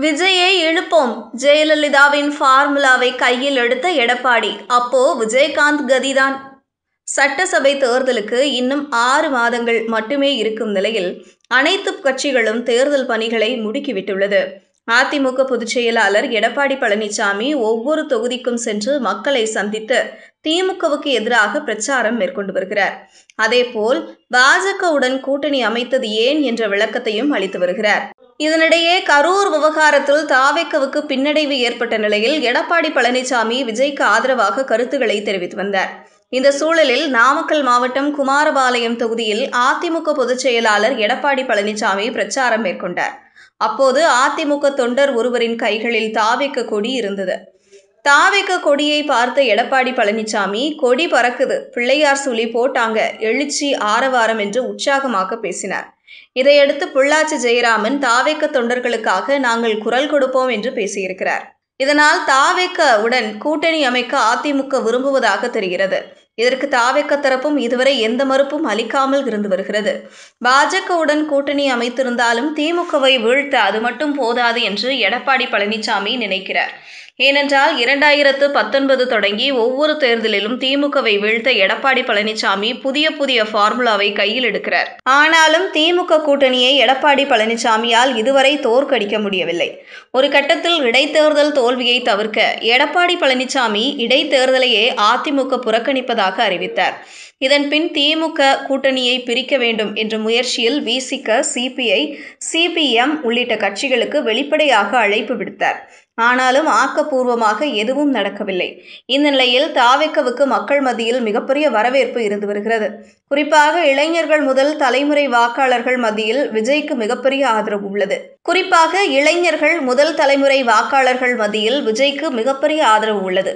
விஜயை இழுப்போம். ஜெயலலிதாவின் ஃபார்முலாவை கையில் எடுத்த எடப்பாடி. அப்போ விஜயகாந்த் கதிதான். சட்டசபை தேர்தலுக்கு இன்னும் 6 மாதங்கள் மட்டுமே இருக்கும் நிலையில் அனைத்து கட்சிகளும் தேர்தல் பணிகளை முடுக்கிவிட்டுள்ளது. அதிமுக பொதுச் செயலாளர் எடப்பாடி பழனிசாமி ஒவ்வொரு தொகுதிக்கும் சென்று மக்களை சந்தித்து திமுகவுக்கு எதிராக பிரச்சாரம் மேற்கொண்டு வருகிறார். அதேபோல் பாஜகவுடன் கூட்டணி அமைத்தது ஏன் என்ற விளக்கத்தையும் அளித்து வருகிறார். இதனிடையே கரூர் விவகாரத்தில் தாவேக்காவுக்கு பின்னடைவு ஏற்பட்ட நிலையில் எடப்பாடி பழனிசாமி விஜய்க்கு ஆதரவாக கருத்துக்களை தெரிவித்து வந்தார். இந்த சூழலில் நாமக்கல் மாவட்டம் குமாரபாளையம் தொகுதியில் அதிமுக பொதுச் செயலாளர் எடப்பாடி பழனிசாமி பிரச்சாரம் மேற்கொண்டார். அப்போது அதிமுக தொண்டர் ஒருவரின் கைகளில் தாவேக்கா கொடி இருந்தது. தாவேக்கா கொடியை பார்த்த எடப்பாடி பழனிசாமி, கொடி பறக்குது, பிள்ளையார் சுழி போட்டாங்க, எழுச்சி ஆரவாரம் என்று உற்சாகமாக பேசினார். இதையடுத்து பொள்ளாச்சி ஜெயராமன் தாவேக்கா தொண்டர்களுக்காக நாங்கள் குரல் கொடுப்போம் என்று பேசியிருக்கிறார். இதனால் தாவேக்காவுடன் கூட்டணி அமைக்க அதிமுக விரும்புவதாக தெரிகிறது. இதற்கு தாவேக்கா தரப்பும் இதுவரை எந்த மறுப்பும் அளிக்காமல் இருந்து வருகிறது. பாஜகவுடன் கூட்டணி அமைத்திருந்தாலும் திமுகவை வீழ்த்த அது மட்டும் போதாது என்று எடப்பாடி பழனிசாமி நினைக்கிறார். ஏனென்றால் 2019 தொடங்கி ஒவ்வொரு தேர்தலிலும் திமுகவை வீழ்த்த எடப்பாடி பழனிசாமி புதிய ஃபார்முலாவை கையில் எடுக்கிறார். ஆனாலும் திமுக கூட்டணியை எடப்பாடி பழனிசாமியால் இதுவரை தோற்கடிக்க முடியவில்லை. ஒரு கட்டத்தில் இடைத்தேர்தல் தோல்வியை தவிர்க்க எடப்பாடி பழனிசாமி இடைத்தேர்தலையே அதிமுக புறக்கணிப்பதாக அறிவித்தார். இதன் பின் திமுக கூட்டணியை பிரிக்க வேண்டும் என்ற முயற்சியில் விசிக, சிபிஐ, சிபிஎம் உள்ளிட்ட கட்சிகளுக்கு வெளிப்படையாக அழைப்பு விடுத்தார். ஆனாலும் ஆக்கப்பூர்வமாக எதுவும் நடக்கவில்லை. இந்த நிலையில் தாவேக்காவுக்கு மக்கள் மத்தியில் மிகப்பெரிய வரவேற்பு இருந்து வருகிறது. குறிப்பாக இளைஞர்கள் முதல் தலைமுறை வாக்காளர்கள் மத்தியில் விஜய்க்கு மிகப்பெரிய ஆதரவு உள்ளது.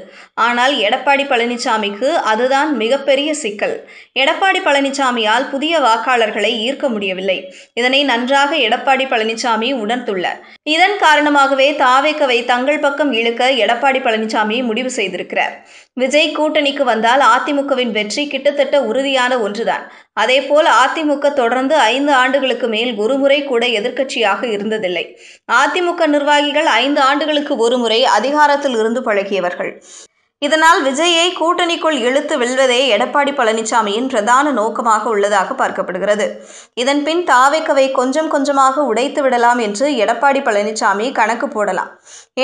ஆனால் எடப்பாடி பழனிசாமிக்கு அதுதான் மிகப்பெரிய சிக்கல். எடப்பாடி பழனிசாமியால் புதிய வாக்காளர்களை ஈர்க்க முடியவில்லை. இதனை நன்றாக எடப்பாடி பழனிசாமி உணர்ந்துள்ளார். இதன் காரணமாகவே தாவேக்காவை தங்கள் பக்கம் இழுக்க எடப்பாடி பழனிசாமி முடிவு செய்திருக்கிறார். விஜய் கூட்டணிக்கு வந்தால் அதிமுகவின் வெற்றி கிட்டத்தட்ட உறுதியான ஒன்றுதான். அதேபோல் அதிமுக தொடர்ந்து 5 ஆண்டுகளுக்கு மேல் ஒருமுறை கூட எதிர்க்கட்சியாக இருந்ததில்லை. அதிமுக நிர்வாகிகள் 5 ஆண்டுகளுக்கு ஒருமுறை அதிகாரத்தில் இருந்து பழகியவர்கள். இதனால் விஜயை கூட்டணிக்குள் இழுத்து வெல்வதே எடப்பாடி பழனிசாமியின் பிரதான நோக்கமாக உள்ளதாக பார்க்கப்படுகிறது. இதன் பின் தாவேக்காவை கொஞ்சம் கொஞ்சமாக உடைத்து விடலாம் என்று எடப்பாடி பழனிசாமி கணக்கு போடலாம்.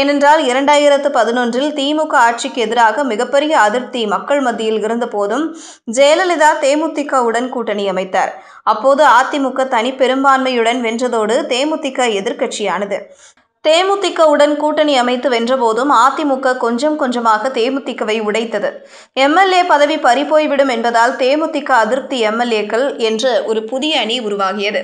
ஏனென்றால் 2011 திமுக ஆட்சிக்கு எதிராக மிகப்பெரிய அதிருப்தி மக்கள் மத்தியில் இருந்த போதும் ஜெயலலிதா தேமுதிகவுடன் கூட்டணி அமைத்தார். அப்போது அதிமுக தனி பெரும்பான்மையுடன் வென்றதோடு தேமுதிக எதிர்க்கட்சியானது. தேமுதிகவுடன் கூட்டணி அமைத்து வென்றபோதும் அதிமுக கொஞ்சம் கொஞ்சமாக தேமுதிகவை உடைத்தது. எம்எல்ஏ பதவி பறிபோய்விடும் என்பதால் தேமுதிக அதிருப்தி எம்எல்ஏக்கள் என்று ஒரு புதிய அணி உருவாகியது.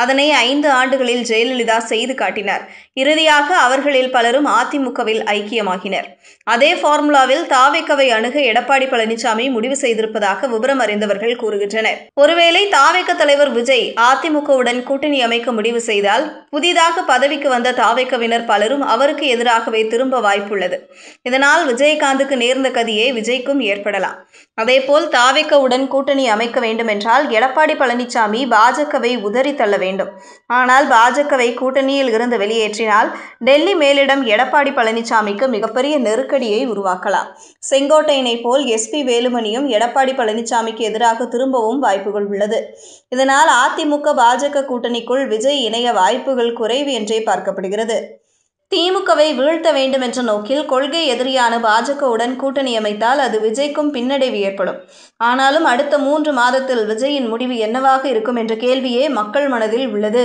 அதனை 5 ஆண்டுகளில் ஜெயலலிதா செய்து காட்டினார். இறுதியாக அவர்களில் பலரும் அதிமுகவில் ஐக்கியமாகினர். அதே ஃபார்முலாவில் தாவேக்காவை அணுக எடப்பாடி பழனிசாமி முடிவு செய்திருப்பதாக விவரம் அறிந்தவர்கள் கூறுகின்றனர். ஒருவேளை தாவேக்கா தலைவர் விஜய் அதிமுகவுடன் கூட்டணி அமைக்க முடிவு செய்தால் புதிதாக பதவிக்கு வந்த தாவேக்காவினர் பலரும் அவருக்கு எதிராகவே திரும்ப வாய்ப்புள்ளது. இதனால் விஜயகாந்துக்கு நேர்ந்த கதியே விஜய்க்கும் ஏற்படலாம். அதேபோல் தாவேக்காவுடன் கூட்டணி அமைக்க வேண்டும் என்றால் எடப்பாடி பழனிசாமி பாஜகவை உதறி தள்ள வேண்டும். ஆனால் பாஜகவை கூட்டணியில் இருந்து வெளியேற்றினால் டெல்லி மேலிடம் எடப்பாடி பழனிசாமிக்கு மிகப்பெரிய நெருக்கடியை உருவாக்கலாம். செங்கோட்டையனை போல் எஸ்பி வேலுமணியும் எடப்பாடி பழனிசாமிக்கு எதிராக திரும்பவும் வாய்ப்புகள் உள்ளது. இதனால் அதிமுக பாஜக கூட்டணிக்குள் விஜய் இணைய வாய்ப்புகள் குறைவு என்றே பார்க்கப்படுகிறது. திமுகவை வீழ்த்த வேண்டும் என்ற நோக்கில் கொள்கை எதிரியான பாஜகவுடன் கூட்டணி அமைத்தால் அது விஜய்க்கும் பின்னடைவு ஏற்படும். ஆனாலும் அடுத்த 3 மாதத்தில் விஜயின் முடிவு என்னவாக இருக்கும் என்ற கேள்வியே மக்கள் மனதில் உள்ளது.